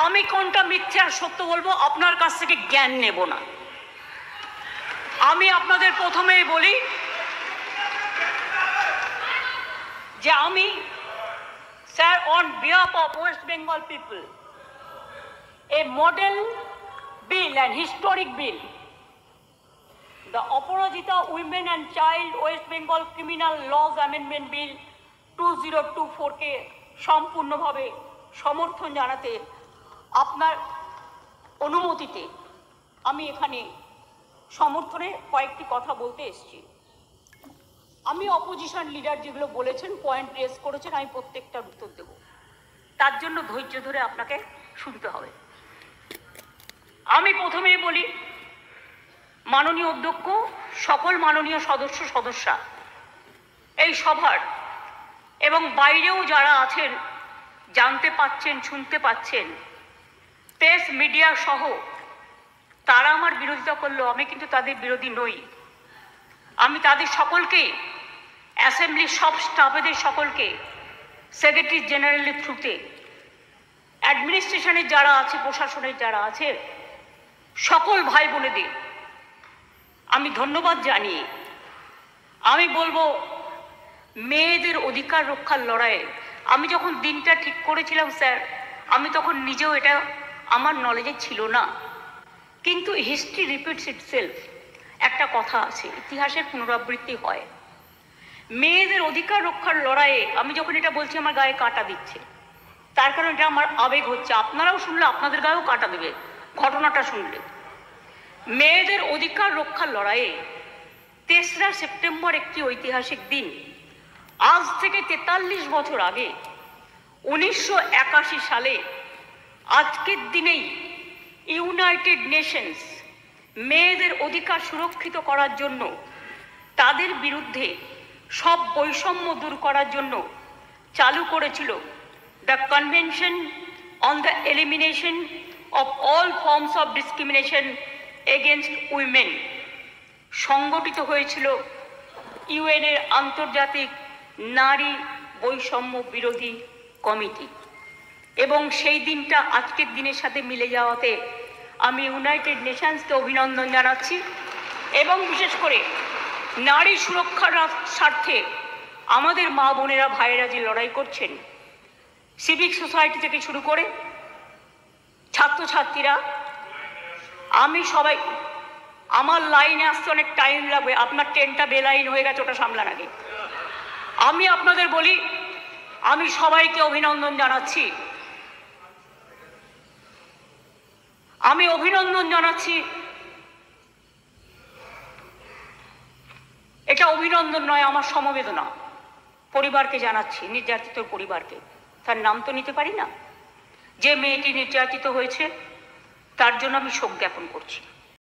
আমি কোনটা মিথ্যে আর সত্য বলবো, আপনার কাছ থেকে জ্ঞান নেব না। আমি আপনাদের প্রথমেই বলি যে আমি sir on behalf of West Bengal people a model bill and historic bill, the Aparajita Women and Child West Bengal Criminal Laws Amendment Bill 2024 কে সম্পূর্ণভাবে সমর্থন জানাতে আপনার অনুমতিতে আমি এখানে সমর্থনে কয়েকটি কথা বলতে এসেছি। আমি অপোজিশন লিডার যেগুলো বলেছেন, পয়েন্ট রেজ করেছেন, আমি প্রত্যেকটার উত্তর দেব। তার জন্য ধৈর্য ধরে আপনাকে শুনতে হবে। আমি প্রথমেই বলি, মাননীয় অধ্যক্ষ, সকল মাননীয় সদস্যা, এই সভার এবং বাইরেও যারা আছেন, জানতে পাচ্ছেন, শুনতে পাচ্ছেন, প্রেস মিডিয়া সহ তারা আমার বিরোধিতা করলেও আমি কিন্তু তাদের বিরোধী নই। আমি তাদের সকলকে, অ্যাসেম্বলির সব স্টাফেদের সকলকে, সেক্রেটারি জেনারেলের থ্রুতে, অ্যাডমিনিস্ট্রেশনের যারা আছে, প্রশাসনের যারা আছে, সকল ভাই বোনেদের আমি ধন্যবাদ জানিয়ে আমি বলবো, মেয়েদের অধিকার রক্ষার লড়াইয়ে আমি যখন দিনটা ঠিক করেছিলাম স্যার, আমি তখন নিজেও এটা আমার নলেজে ছিল না, কিন্তু হিস্ট্রি রিপিটস ইটসেলফ, একটা কথা আছে, ইতিহাসের পুনরাবৃত্তি হয়। মেয়েদের অধিকার রক্ষার লড়াইয়ে আমি যখন এটা বলছি, আমার গায়ে কাঁটা দিচ্ছে, তার কারণ এটা আমার আবেগ হচ্ছে। আপনারাও শুনলে আপনাদের গায়েও কাঁটা দেবে ঘটনাটা শুনলে। মেয়েদের অধিকার রক্ষার লড়াইয়ে 3রা সেপ্টেম্বর একটি ঐতিহাসিক দিন। আজ থেকে 43 বছর আগে 1981 সালে আজকের দিনেই ইউনাইটেড নেশনস মেয়েদের অধিকার সুরক্ষিত করার জন্য, তাদের বিরুদ্ধে সব বৈষম্য দূর করার জন্য চালু করেছিল the convention on the elimination of all forms of discrimination against women. সংগঠিত হয়েছিল ইউএনের আন্তর্জাতিক নারী বৈষম্য বিরোধী কমিটি, এবং সেই দিনটা আজকের দিনের সাথে মিলে যাওয়াতে আমি ইউনাইটেড নেশনসকে অভিনন্দন জানাচ্ছি। এবং বিশেষ করে নারী সুরক্ষার স্বার্থে আমাদের মা বোনেরা, ভাইয়েরা যে লড়াই করছেন, সিভিক সোসাইটি থেকে শুরু করে ছাত্রছাত্রীরা, আমি সবাই, আমার লাইনে আসতে অনেক টাইম লাগবে, আপনার ট্রেনটা বেলাইন হয়ে গেছে, ওটা সামলান আগে। আমি আপনাদের বলি, আমি সবাইকে অভিনন্দন জানাচ্ছি, আমি অভিনন্দন জানাচ্ছি। এটা অভিনন্দন নয়, আমার সমবেদনা পরিবারকে জানাচ্ছি, নির্যাতিত পরিবারকে। তার নাম তো নিতে পারি না, যে মেয়েটি নির্যাতিত হয়েছে তার জন্য আমি শোক জ্ঞাপন করছি।